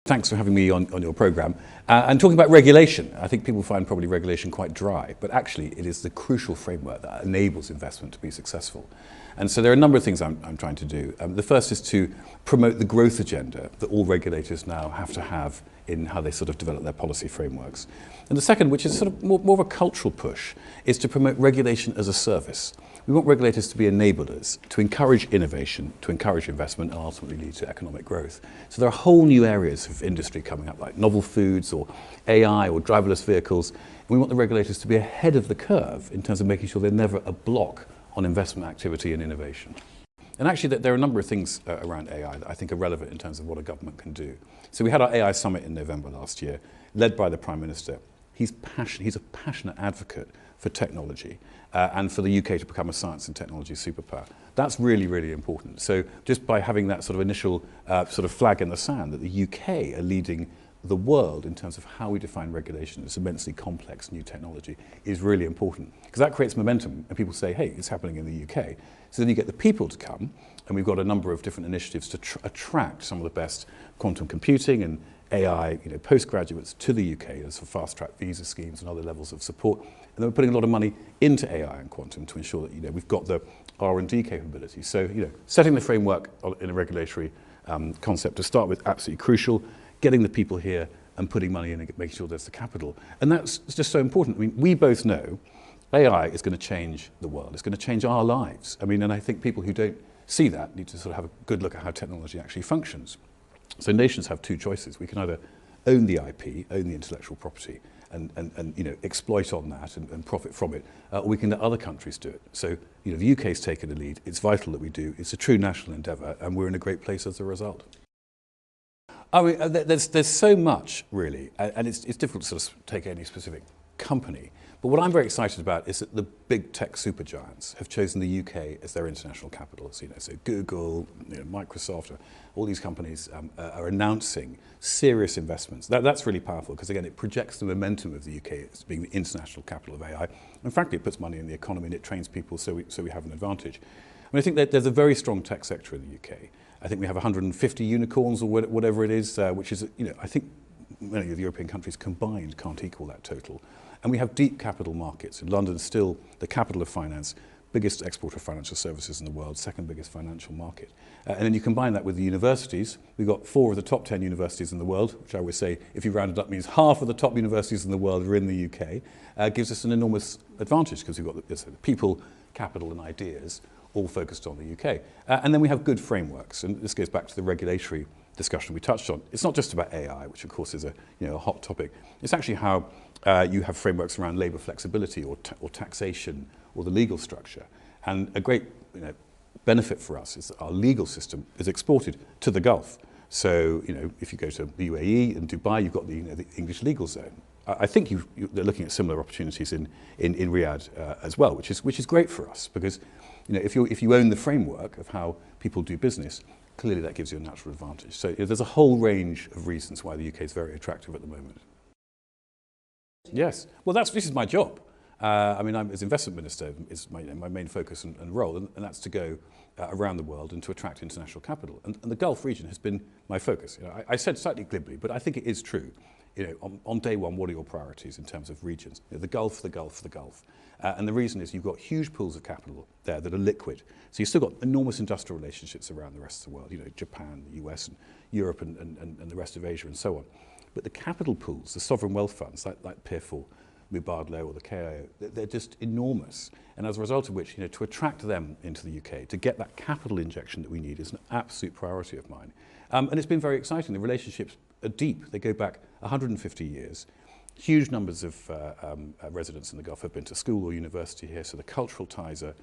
Thanks for having me on your programme. And talking about regulation, I think people find probably regulation quite dry, but actually it is the crucial framework that enables investment to be successful. And so there are a number of things I'm trying to do. The first is to promote the growth agenda that all regulators now have to have in how they sort of develop their policy frameworks. And the second, which is sort of more of a cultural push, is to promote regulation as a service. We want regulators to be enablers, to encourage innovation, to encourage investment, and ultimately lead to economic growth. So there are whole new areas of industry coming up, like novel foods or AI or driverless vehicles. And we want the regulators to be ahead of the curve in terms of making sure they're never a block on investment activity and innovation. And actually, there are a number of things around AI that I think are relevant in terms of what a government can do. So we had our AI summit in November last year, led by the Prime Minister. He's a passionate advocate for technology and for the UK to become a science and technology superpower. That's really, really important. So just by having that sort of initial sort of flag in the sand that the UK are leading the world in terms of how we define regulation, this immensely complex new technology, is really important. Because that creates momentum and people say, hey, it's happening in the UK. So then you get the people to come, and we've got a number of different initiatives to attract some of the best quantum computing and AI postgraduates to the UK. There's fast-track visa schemes and other levels of support. And then we're putting a lot of money into AI and quantum to ensure that we've got the R&D capability. So setting the framework in a regulatory concept to start with, absolutely crucial. Getting the people here and putting money in and making sure there's the capital. And that's just so important. I mean, we both know AI is going to change the world. It's going to change our lives. I mean, and I think people who don't see that need to sort of have a good look at how technology actually functions. So nations have two choices. We can either own the IP, own the intellectual property, and exploit on that and profit from it, or we can let other countries do it. So the UK's taken the lead. It's vital that we do. It's a true national endeavour, and we're in a great place as a result. I mean, there's so much, really, and it's difficult to sort of take any specific company. But what I'm very excited about is that the big tech supergiants have chosen the UK as their international capital. So Google, Microsoft, all these companies are announcing serious investments. That's really powerful because, again, it projects the momentum of the UK as being the international capital of AI. And frankly, it puts money in the economy and it trains people so we have an advantage. I mean, I think that there's a very strong tech sector in the UK. I think we have 150 unicorns or whatever it is, which is, I think many of the European countries combined can't equal that total. And we have deep capital markets. In London, still the capital of finance, biggest exporter of financial services in the world, second biggest financial market. And then you combine that with the universities. We've got 4 of the top 10 universities in the world, which I would say, if you round it up, means half of the top universities in the world are in the UK. Gives us an enormous advantage because we've got the people, capital and ideas all focused on the UK. And then we have good frameworks. And this goes back to the regulatory discussion we touched on. It's not just about AI, which of course is a hot topic. It's actually how you have frameworks around labour flexibility or taxation or the legal structure. And a great benefit for us is that our legal system is exported to the Gulf. So if you go to the UAE and Dubai, you've got the English legal zone. I think they're looking at similar opportunities in Riyadh as well, which is great for us because if you own the framework of how people do business, clearly that gives you a natural advantage. So there's a whole range of reasons why the UK is very attractive at the moment. Yes, well, this is my job. I mean, as investment minister, is my main focus and role, and that's to go around the world and to attract international capital. And the Gulf region has been my focus. I said slightly glibly, but I think it is true. On day one, what are your priorities in terms of regions? The Gulf, the Gulf, the Gulf. And the reason is you've got huge pools of capital there that are liquid. So you've still got enormous industrial relationships around the rest of the world, Japan, the US, and Europe, and the rest of Asia, and so on. But the capital pools, the sovereign wealth funds, like PIF or Mubadala or the KIO, they're just enormous. And as a result of which, to attract them into the UK, to get that capital injection that we need is an absolute priority of mine. And it's been very exciting. The relationships are deep. They go back 150 years. Huge numbers of residents in the Gulf have been to school or university here, so the cultural ties are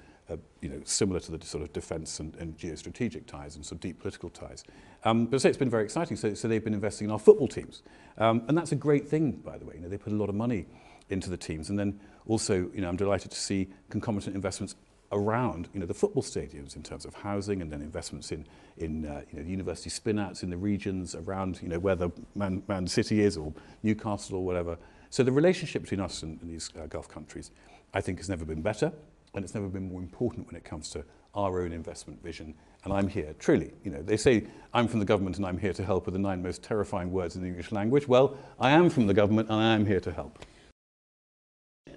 similar to the sort of defence and geostrategic ties and sort of deep political ties. But I say it's been very exciting, so they've been investing in our football teams. And that's a great thing, by the way. They put a lot of money into the teams. And then also, I'm delighted to see concomitant investments around the football stadiums in terms of housing, and then investments in the university spin-outs in the regions around where the Man City is or Newcastle or whatever. So the relationship between us and these Gulf countries, I think, has never been better, and it's never been more important when it comes to our own investment vision and I'm here, truly. You know, they say I'm from the government and I'm here to help are the 9 most terrifying words in the English language. Well, I am from the government and I am here to help.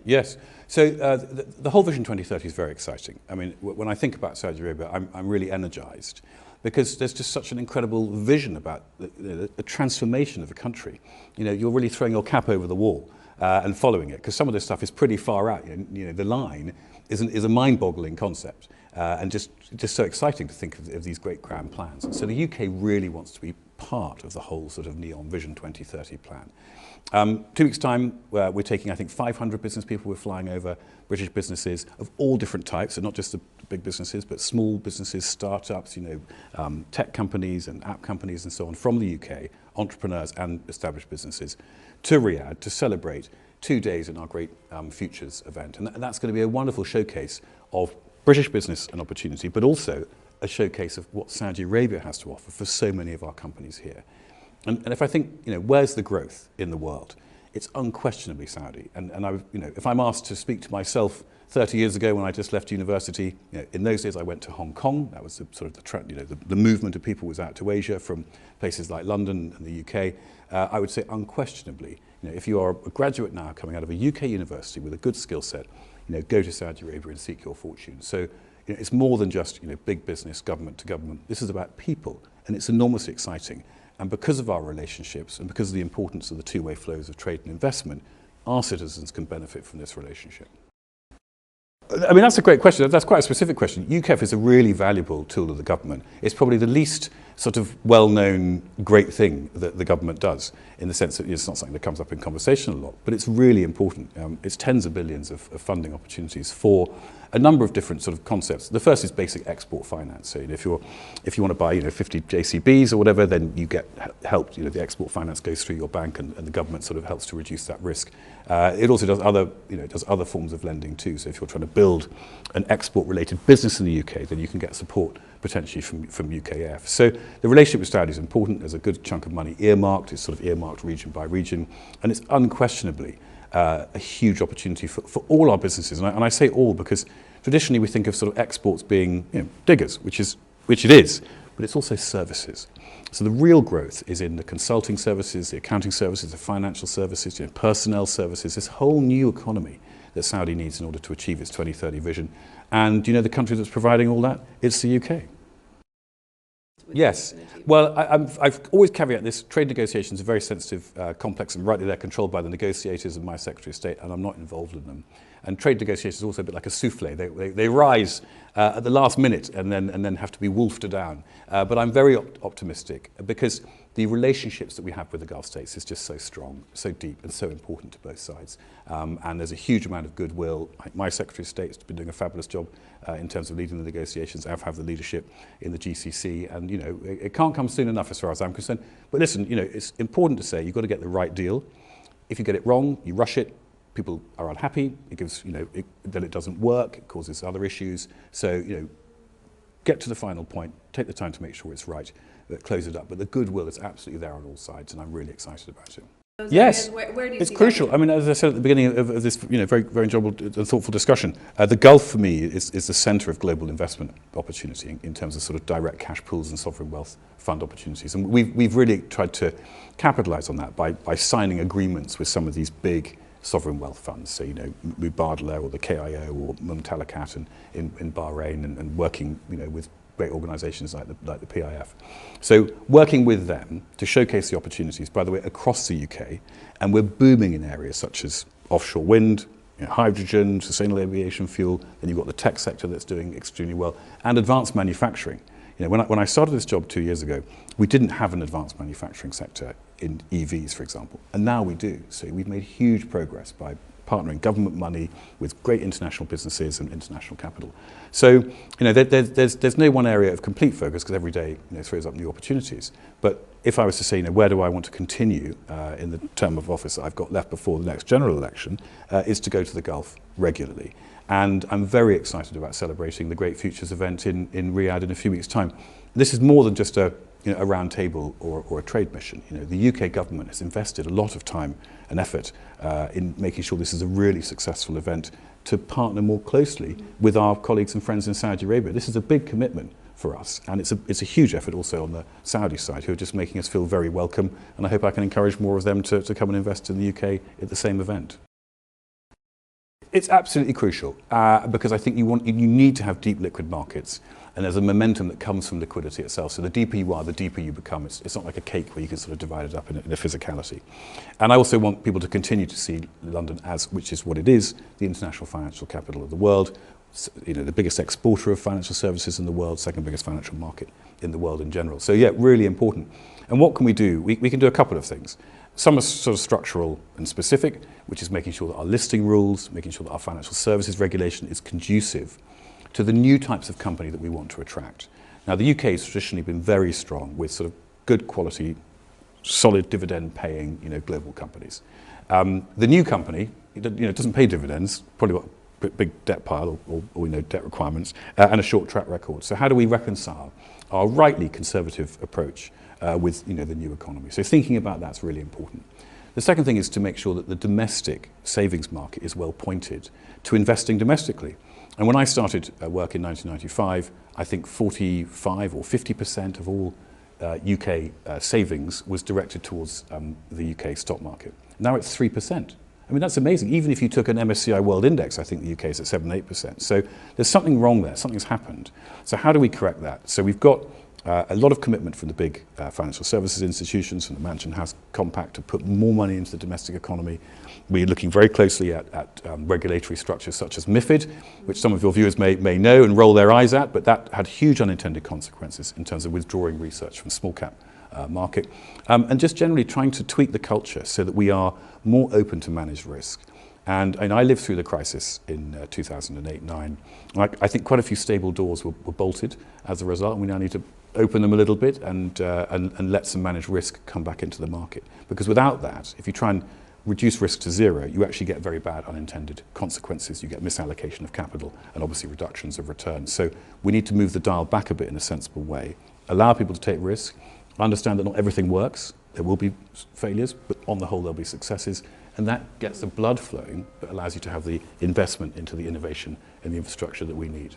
Yes. So the whole Vision 2030 is very exciting. I mean, when I think about Saudi Arabia, I'm really energized because there's just such an incredible vision about the transformation of the country. You know, you're really throwing your cap over the wall and following it, because some of this stuff is pretty far out. You know, the line is a mind-boggling concept and just so exciting to think of these great grand plans. And so the UK really wants to be part of the whole sort of NEOM Vision 2030 plan. 2 weeks' time, we're taking, I think, 500 business people. We're flying over British businesses of all different types, so not just the big businesses, but small businesses, startups, you know, tech companies and app companies and so on from the UK, entrepreneurs and established businesses, to Riyadh to celebrate 2 days in our Great Futures event. And that's going to be a wonderful showcase of British business and opportunity, but also a showcase of what Saudi Arabia has to offer for so many of our companies here. And if I think, you know, where's the growth in the world? It's unquestionably Saudi. And I, you know, if I'm asked to speak to myself 30 years ago when I just left university, you know, in those days I went to Hong Kong. That was the, sort of the trend, you know, the movement of people was out to Asia from places like London and the UK. I would say unquestionably, you know, if you are a graduate now coming out of a UK university with a good skill set, you know, go to Saudi Arabia and seek your fortune. So, you know, it's more than just, you know, big business, government to government. This is about people, and it's enormously exciting. And because of our relationships and because of the importance of the two-way flows of trade and investment, our citizens can benefit from this relationship. I mean, that's a great question. That's quite a specific question. UKEF is a really valuable tool of the government. It's probably the least sort of well-known great thing that the government does, in the sense that it's not something that comes up in conversation a lot, but it's really important. It's tens of billions of funding opportunities for a number of different sort of concepts. The first is basic export finance. So, you know, if you want to buy, you know, 50 JCBs or whatever, then you get help. You know, the export finance goes through your bank, and the government sort of helps to reduce that risk. It also does other, you know, does other forms of lending too. So if you're trying to build an export-related business in the UK, then you can get support potentially from UKF. So the relationship with Saudi is important. There's a good chunk of money earmarked. It's sort of earmarked region by region, and it's unquestionably a huge opportunity for all our businesses. And I say all because traditionally we think of sort of exports being, you know, diggers, which it is, but it's also services. So the real growth is in the consulting services, the accounting services, the financial services, you know, personnel services, this whole new economy that Saudi needs in order to achieve its 2030 vision. And do you know the country that's providing all that? It's the UK. Yes. Well, I've always caveat this. Trade negotiations are very sensitive, complex, and rightly they're controlled by the negotiators and my Secretary of State, and I'm not involved in them. And trade negotiations are also a bit like a souffle. They rise at the last minute and then have to be wolfed down. But I'm very optimistic because the relationships that we have with the Gulf states is just so strong, so deep, and so important to both sides. And there's a huge amount of goodwill. My Secretary of State's been doing a fabulous job in terms of leading the negotiations. I've had the leadership in the GCC, and you know, it can't come soon enough as far as I'm concerned. But listen, you know, it's important to say you've got to get the right deal. If you get it wrong, you rush it. People are unhappy. It gives, you know, then it doesn't work. It causes other issues. So, you know, get to the final point. Take the time to make sure it's right. Close it up. But the goodwill is absolutely there on all sides, and I'm really excited about it. Yes, where do you it's see crucial. I mean, as I said at the beginning of this, you know, very, very enjoyable and thoughtful discussion, the Gulf for me is the centre of global investment opportunity in terms of sort of direct cash pools and sovereign wealth fund opportunities. And we've really tried to capitalise on that by signing agreements with some of these big sovereign wealth funds. So, you know, Mubadala or the KIO or Mumtalakat in Bahrain, and working, you know, with great organisations like the PIF. So working with them to showcase the opportunities, by the way, across the UK, and we're booming in areas such as offshore wind, you know, hydrogen, sustainable aviation fuel, then you've got the tech sector that's doing extremely well, and advanced manufacturing. You know, when I started this job 2 years ago, we didn't have an advanced manufacturing sector in EVs, for example, and now we do. So we've made huge progress by partnering government money with great international businesses and international capital. So, you know, there's no one area of complete focus because every day, you know, throws up new opportunities. But if I was to say, you know, where do I want to continue in the term of office that I've got left before the next general election, is to go to the Gulf regularly. And I'm very excited about celebrating the Great Futures event in Riyadh in a few weeks' time. This is more than just a round table or a trade mission. You know, the UK government has invested a lot of time and effort in making sure this is a really successful event to partner more closely with our colleagues and friends in Saudi Arabia. This is a big commitment for us. And it's a huge effort also on the Saudi side, who are just making us feel very welcome. And I hope I can encourage more of them to come and invest in the UK at the same event. It's absolutely crucial because I think you need to have deep liquid markets, and there's a momentum that comes from liquidity itself. So the deeper you are, the deeper you become. It's not like a cake where you can sort of divide it up in a physicality. And I also want people to continue to see London as, which is what it is, the international financial capital of the world. You know, the biggest exporter of financial services in the world, second biggest financial market in the world in general. So yeah, really important. And what can we do? We can do a couple of things. Some are sort of structural and specific, which is making sure that our listing rules, making sure that our financial services regulation is conducive to the new types of company that we want to attract. Now, the UK has traditionally been very strong with sort of good quality, solid dividend-paying, global companies. The new company, doesn't pay dividends, probably got a big debt pile or debt requirements, and a short track record. So how do we reconcile our rightly conservative approach with the new economy? So thinking about that's really important. The second thing is to make sure that the domestic savings market is well pointed to investing domestically. And when I started work in 1995, I think 45 or 50% of all UK savings was directed towards the UK stock market. Now it's 3%. I mean, that's amazing. Even if you took an MSCI World Index, I think the UK is at 7-8%. So there's something wrong there. Something's happened. So how do we correct that? So we've got a lot of commitment from the big financial services institutions, from the Mansion House Compact, to put more money into the domestic economy. We're looking very closely at regulatory structures such as MiFID, which some of your viewers may know and roll their eyes at, but that had huge unintended consequences in terms of withdrawing research from small cap market. And just generally trying to tweak the culture so that we are more open to managed risk. And I lived through the crisis in 2008-9. I think quite a few stable doors were bolted as a result, and we now need to open them a little bit and let some managed risk come back into the market. Because without that, if you try and reduce risk to zero, you actually get very bad unintended consequences. You get misallocation of capital and obviously reductions of returns. So we need to move the dial back a bit in a sensible way, allow people to take risk, understand that not everything works. There will be failures, but on the whole there'll be successes. And that gets the blood flowing, but allows you to have the investment into the innovation and the infrastructure that we need.